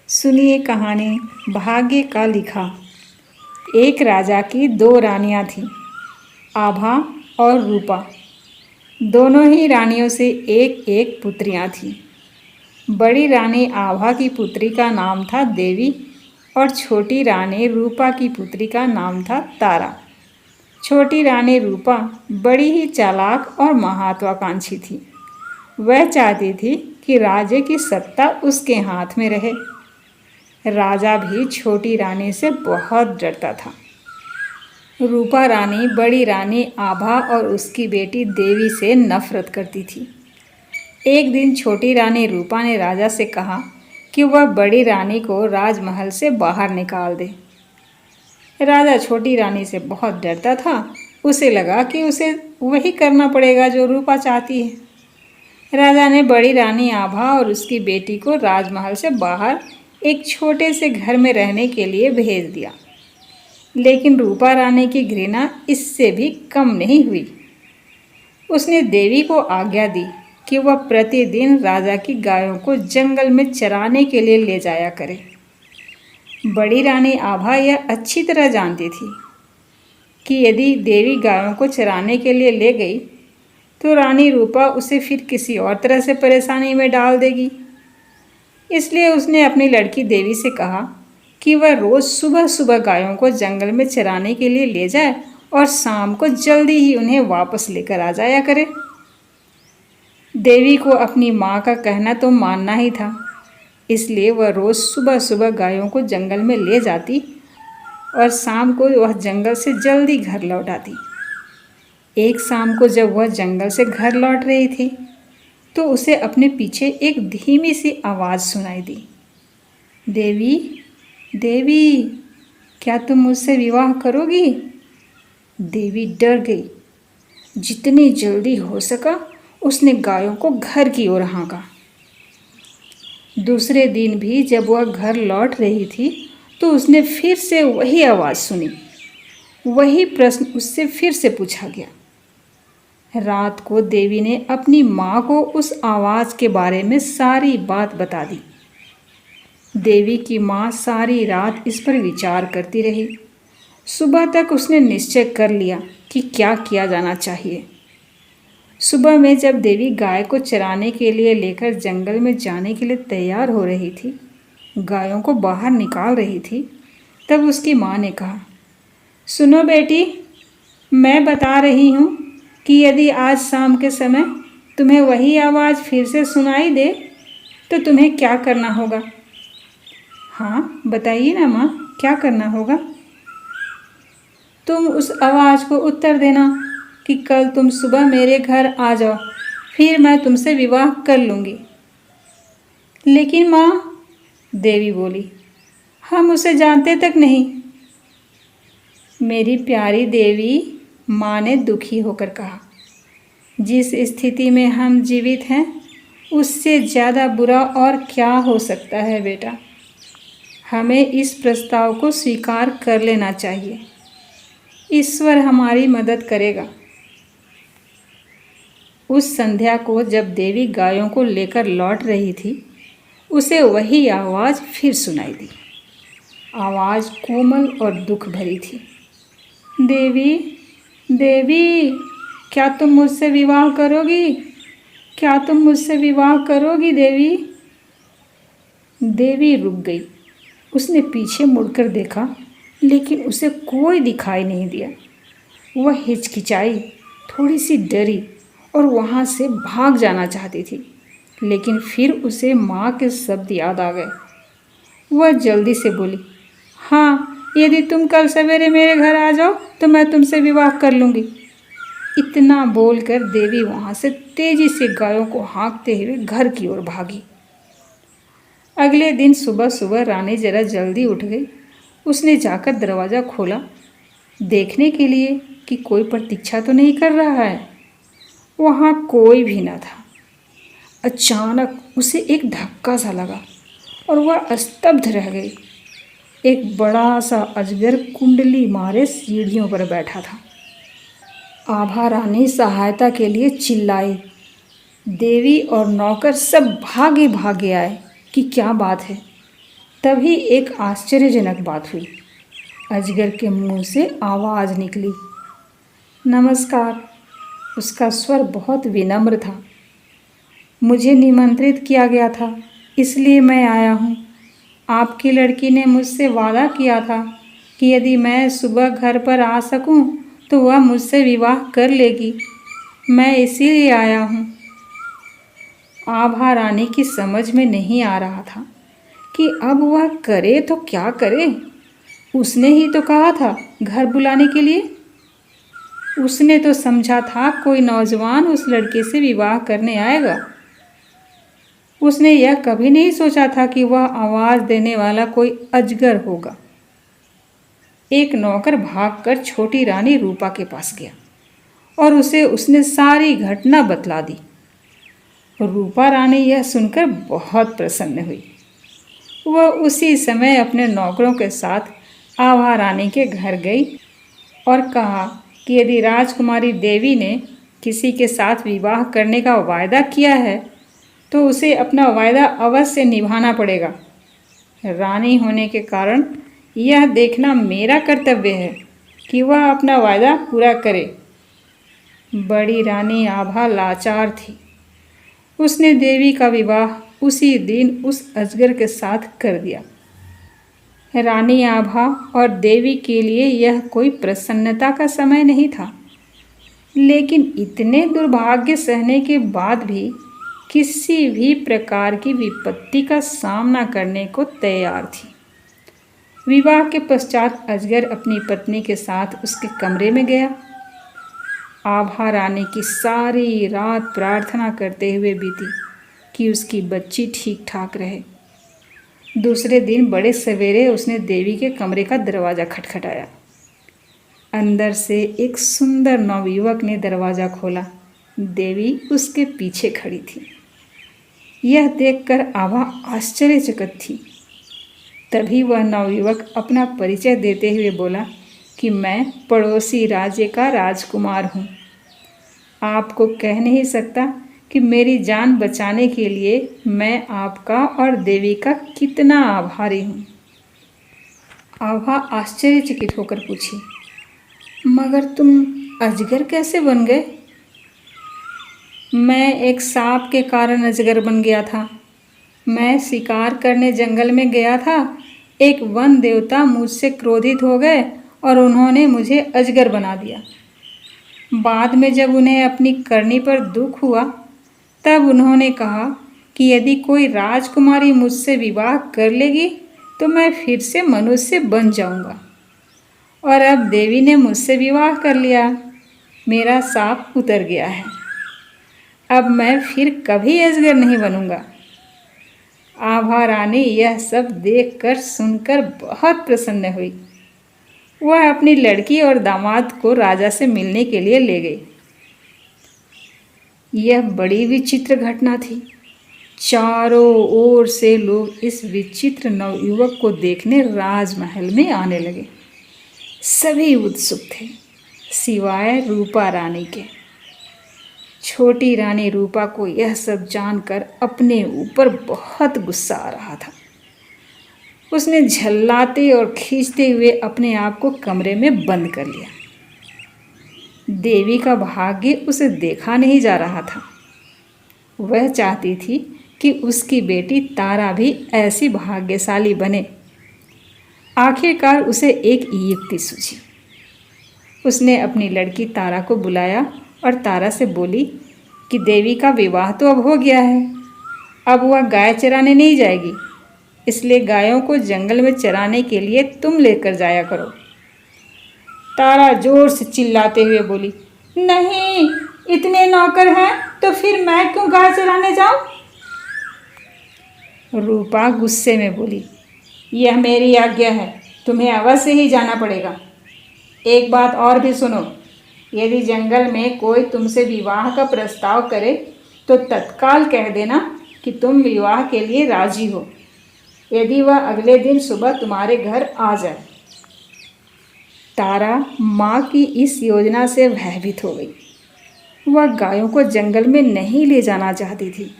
सुनिए कहानी भाग्य का लिखा। एक राजा की दो रानियां थीं, आभा और रूपा। दोनों ही रानियों से एक एक पुत्रियां थीं। बड़ी रानी आभा की पुत्री का नाम था देवी और छोटी रानी रूपा की पुत्री का नाम था तारा। छोटी रानी रूपा बड़ी ही चालाक और महत्वाकांक्षी थी। वह चाहती थी कि राज्य की सत्ता उसके हाथ में रहे। राजा भी छोटी रानी से बहुत डरता था। रूपा रानी बड़ी रानी आभा और उसकी बेटी देवी से नफरत करती थी। एक दिन छोटी रानी रूपा ने राजा से कहा कि वह बड़ी रानी को राजमहल से बाहर निकाल दे। राजा छोटी रानी से बहुत डरता था। उसे लगा कि उसे वही करना पड़ेगा जो रूपा चाहती है। राजा ने बड़ी रानी आभा और उसकी बेटी को राजमहल से बाहर एक छोटे से घर में रहने के लिए भेज दिया। लेकिन रूपा रानी की घृणा इससे भी कम नहीं हुई। उसने देवी को आज्ञा दी कि वह प्रतिदिन राजा की गायों को जंगल में चराने के लिए ले जाया करे। बड़ी रानी आभा यह अच्छी तरह जानती थी कि यदि देवी गायों को चराने के लिए ले गई तो रानी रूपा उसे फिर किसी और तरह से परेशानी में डाल देगी। इसलिए उसने अपनी लड़की देवी से कहा कि वह रोज़ सुबह सुबह गायों को जंगल में चराने के लिए ले जाए और शाम को जल्दी ही उन्हें वापस लेकर आ जाया करे। देवी को अपनी माँ का कहना तो मानना ही था, इसलिए वह रोज़ सुबह सुबह गायों को जंगल में ले जाती और शाम को वह जंगल से जल्दी घर लौट आती। एक शाम को जब वह जंगल से घर लौट रही थी तो उसे अपने पीछे एक धीमी सी आवाज़ सुनाई दी। देवी, देवी, क्या तुम मुझसे विवाह करोगी? देवी डर गई। जितनी जल्दी हो सका उसने गायों को घर की ओर हाँका। दूसरे दिन भी जब वह घर लौट रही थी तो उसने फिर से वही आवाज़ सुनी। वही प्रश्न उससे फिर से पूछा गया। रात को देवी ने अपनी माँ को उस आवाज़ के बारे में सारी बात बता दी। देवी की माँ सारी रात इस पर विचार करती रही। सुबह तक उसने निश्चय कर लिया कि क्या किया जाना चाहिए। सुबह में जब देवी गाय को चराने के लिए लेकर जंगल में जाने के लिए तैयार हो रही थी, गायों को बाहर निकाल रही थी, तब उसकी माँ ने कहा, सुनो बेटी, मैं बता रही हूँ कि यदि आज शाम के समय तुम्हें वही आवाज़ फिर से सुनाई दे तो तुम्हें क्या करना होगा? हाँ बताइए ना माँ, क्या करना होगा? तुम उस आवाज़ को उत्तर देना कि कल तुम सुबह मेरे घर आ जाओ, फिर मैं तुमसे विवाह कर लूँगी। लेकिन माँ, देवी बोली, हम उसे जानते तक नहीं। मेरी प्यारी देवी, माँ ने दुखी होकर कहा, जिस स्थिति में हम जीवित हैं उससे ज़्यादा बुरा और क्या हो सकता है बेटा। हमें इस प्रस्ताव को स्वीकार कर लेना चाहिए। ईश्वर हमारी मदद करेगा। उस संध्या को जब देवी गायों को लेकर लौट रही थी, उसे वही आवाज़ फिर सुनाई दी। आवाज़ कोमल और दुख भरी थी। देवी, देवी, क्या तुम मुझसे विवाह करोगी? क्या तुम मुझसे विवाह करोगी देवी? देवी रुक गई। उसने पीछे मुड़कर देखा, लेकिन उसे कोई दिखाई नहीं दिया। वह हिचकिचाई, थोड़ी सी डरी और वहाँ से भाग जाना चाहती थी, लेकिन फिर उसे माँ के शब्द याद आ गए। वह जल्दी से बोली, हाँ, यदि तुम कल सवेरे मेरे घर आ जाओ तो मैं तुमसे विवाह कर लूँगी। इतना बोलकर देवी वहाँ से तेजी से गायों को हाँकते हुए घर की ओर भागी। अगले दिन सुबह सुबह रानी जरा जल्दी उठ गई। उसने जाकर दरवाज़ा खोला, देखने के लिए कि कोई प्रतीक्षा तो नहीं कर रहा है। वहाँ कोई भी न था। अचानक उसे एक धक्का सा लगा और वह स्तब्ध रह गई। एक बड़ा सा अजगर कुंडली मारे सीढ़ियों पर बैठा था। आभा रानी सहायता के लिए चिल्लाई। देवी और नौकर सब भागे भागे आए कि क्या बात है। तभी एक आश्चर्यजनक बात हुई। अजगर के मुंह से आवाज़ निकली, नमस्कार। उसका स्वर बहुत विनम्र था। मुझे निमंत्रित किया गया था, इसलिए मैं आया हूँ। आपकी लड़की ने मुझसे वादा किया था कि यदि मैं सुबह घर पर आ सकूं तो वह मुझसे विवाह कर लेगी। मैं इसीलिए आया हूँ। आभा रानी की समझ में नहीं आ रहा था कि अब वह करे तो क्या करे। उसने ही तो कहा था घर बुलाने के लिए। उसने तो समझा था कोई नौजवान उस लड़के से विवाह करने आएगा। उसने यह कभी नहीं सोचा था कि वह आवाज़ देने वाला कोई अजगर होगा। एक नौकर भागकर छोटी रानी रूपा के पास गया और उसने सारी घटना बतला दी। रूपा रानी यह सुनकर बहुत प्रसन्न हुई। वह उसी समय अपने नौकरों के साथ आभा रानी के घर गई और कहा कि यदि राजकुमारी देवी ने किसी के साथ विवाह करने का वायदा किया है तो उसे अपना वायदा अवश्य निभाना पड़ेगा। रानी होने के कारण यह देखना मेरा कर्तव्य है कि वह अपना वायदा पूरा करे। बड़ी रानी आभा लाचार थी। उसने देवी का विवाह उसी दिन उस अजगर के साथ कर दिया। रानी आभा और देवी के लिए यह कोई प्रसन्नता का समय नहीं था, लेकिन इतने दुर्भाग्य सहने के बाद भी किसी भी प्रकार की विपत्ति का सामना करने को तैयार थी। विवाह के पश्चात अजगर अपनी पत्नी के साथ उसके कमरे में गया। आभा रानी की सारी रात प्रार्थना करते हुए बीती कि उसकी बच्ची ठीक ठाक रहे। दूसरे दिन बड़े सवेरे उसने देवी के कमरे का दरवाज़ा खटखटाया। अंदर से एक सुंदर नवयुवक ने दरवाज़ा खोला। देवी उसके पीछे खड़ी थी। यह देखकर आभा आश्चर्यचकित थी। तभी वह नवयुवक अपना परिचय देते हुए बोला कि मैं पड़ोसी राज्य का राजकुमार हूँ। आपको कह नहीं सकता कि मेरी जान बचाने के लिए मैं आपका और देवी का कितना आभारी हूँ। आभा आश्चर्यचकित होकर पूछी, मगर तुम अजगर कैसे बन गए? मैं एक सांप के कारण अजगर बन गया था। मैं शिकार करने जंगल में गया था। एक वन देवता मुझसे क्रोधित हो गए और उन्होंने मुझे अजगर बना दिया। बाद में जब उन्हें अपनी करनी पर दुख हुआ तब उन्होंने कहा कि यदि कोई राजकुमारी मुझसे विवाह कर लेगी तो मैं फिर से मनुष्य बन जाऊंगा। और अब देवी ने मुझसे विवाह कर लिया। मेरा शाप उतर गया है। अब मैं फिर कभी अजगर नहीं बनूंगा। आभा रानी यह सब देखकर सुनकर बहुत प्रसन्न हुई। वह अपनी लड़की और दामाद को राजा से मिलने के लिए ले गई। यह बड़ी विचित्र घटना थी। चारों ओर से लोग इस विचित्र नवयुवक को देखने राजमहल में आने लगे। सभी उत्सुक थे सिवाय रूपा रानी के। छोटी रानी रूपा को यह सब जानकर अपने ऊपर बहुत गुस्सा आ रहा था। उसने झल्लाते और खींचते हुए अपने आप को कमरे में बंद कर लिया। देवी का भाग्य उसे देखा नहीं जा रहा था। वह चाहती थी कि उसकी बेटी तारा भी ऐसी भाग्यशाली बने। आखिरकार उसे एक युक्ति सूझी। उसने अपनी लड़की तारा को बुलाया और तारा से बोली कि देवी का विवाह तो अब हो गया है। अब वह गाय चराने नहीं जाएगी, इसलिए गायों को जंगल में चराने के लिए तुम लेकर जाया करो। तारा जोर से चिल्लाते हुए बोली, नहीं, इतने नौकर हैं तो फिर मैं क्यों गाय चराने जाऊं? रूपा गुस्से में बोली, यह मेरी आज्ञा है, तुम्हें अवश्य ही जाना पड़ेगा। एक बात और भी सुनो, यदि जंगल में कोई तुमसे विवाह का प्रस्ताव करे तो तत्काल कह देना कि तुम विवाह के लिए राजी हो, यदि वह अगले दिन सुबह तुम्हारे घर आ जाए। तारा माँ की इस योजना से भयभीत हो गई। वह गायों को जंगल में नहीं ले जाना चाहती थी।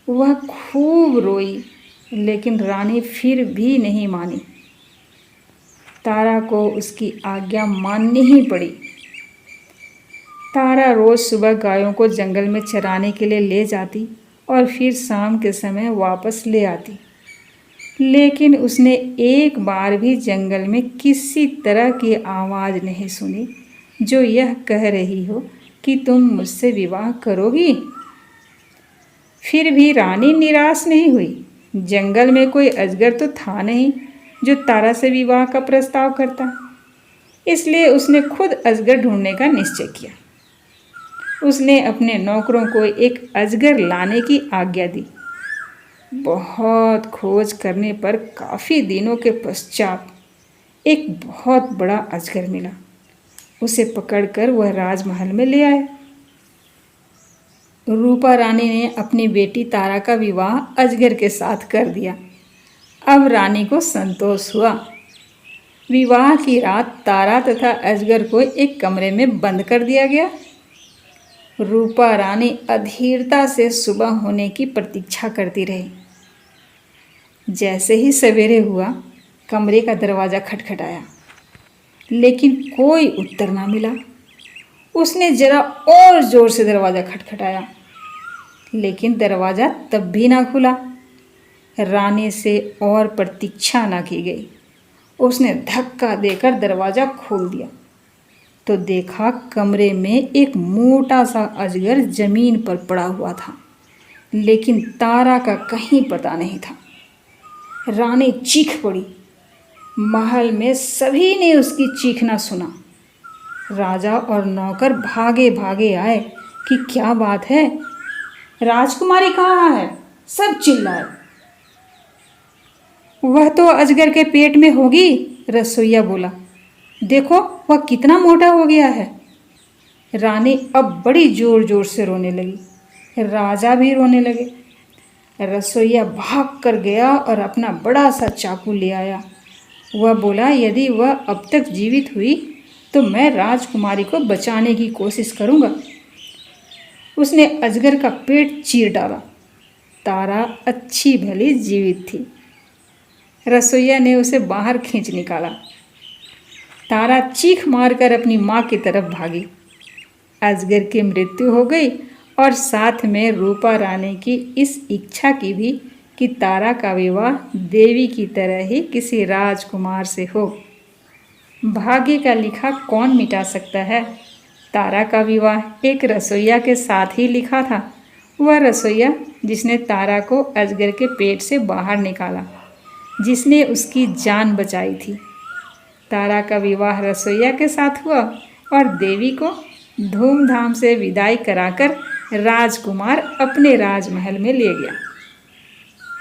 वह खूब रोई लेकिन रानी फिर भी नहीं मानी। तारा को उसकी आज्ञा माननी ही पड़ी। तारा रोज़ सुबह गायों को जंगल में चराने के लिए ले जाती और फिर शाम के समय वापस ले आती। लेकिन उसने एक बार भी जंगल में किसी तरह की आवाज़ नहीं सुनी जो यह कह रही हो कि तुम मुझसे विवाह करोगी। फिर भी रानी निराश नहीं हुई। जंगल में कोई अजगर तो था नहीं जो तारा से विवाह का प्रस्ताव करता। इसलिए उसने खुद अजगर ढूंढने का निश्चय किया। उसने अपने नौकरों को एक अजगर लाने की आज्ञा दी। बहुत खोज करने पर काफ़ी दिनों के पश्चात एक बहुत बड़ा अजगर मिला। उसे पकड़कर वह राजमहल में ले आए। रूपा रानी ने अपनी बेटी तारा का विवाह अजगर के साथ कर दिया। अब रानी को संतोष हुआ। विवाह की रात तारा तथा अजगर को एक कमरे में बंद कर दिया गया। रूपा रानी अधीरता से सुबह होने की प्रतीक्षा करती रही। जैसे ही सवेरे हुआ, कमरे का दरवाज़ा खटखटाया, लेकिन कोई उत्तर ना मिला। उसने जरा और ज़ोर से दरवाज़ा खटखटाया, लेकिन दरवाज़ा तब भी ना खुला। रानी से और प्रतीक्षा ना की गई। उसने धक्का देकर दरवाज़ा खोल दिया तो देखा कमरे में एक मोटा सा अजगर जमीन पर पड़ा हुआ था, लेकिन तारा का कहीं पता नहीं था। रानी चीख पड़ी। महल में सभी ने उसकी चीखना सुना। राजा और नौकर भागे भागे आए कि क्या बात है, राजकुमारी कहाँ है? सब चिल्लाए। वह तो अजगर के पेट में होगी, रसोइया बोला। देखो वह कितना मोटा हो गया है। रानी अब बड़ी जोर जोर से रोने लगी। राजा भी रोने लगे। रसोइया भाग कर गया और अपना बड़ा सा चाकू ले आया। वह बोला, यदि वह अब तक जीवित हुई तो मैं राजकुमारी को बचाने की कोशिश करूँगा। उसने अजगर का पेट चीर डाला। तारा अच्छी भली जीवित थी। रसोइया ने उसे बाहर खींच निकाला। तारा चीख मारकर अपनी माँ की तरफ भागी। अजगर की मृत्यु हो गई और साथ में रूपा रानी की इस इच्छा की भी कि तारा का विवाह देवी की तरह ही किसी राजकुमार से हो। भाग्य का लिखा कौन मिटा सकता है? तारा का विवाह एक रसोइया के साथ ही लिखा था। वह रसोइया जिसने तारा को अजगर के पेट से बाहर निकाला, जिसने उसकी जान बचाई थी। तारा का विवाह रसोइया के साथ हुआ और देवी को धूमधाम से विदाई कराकर राजकुमार अपने राजमहल में ले गया।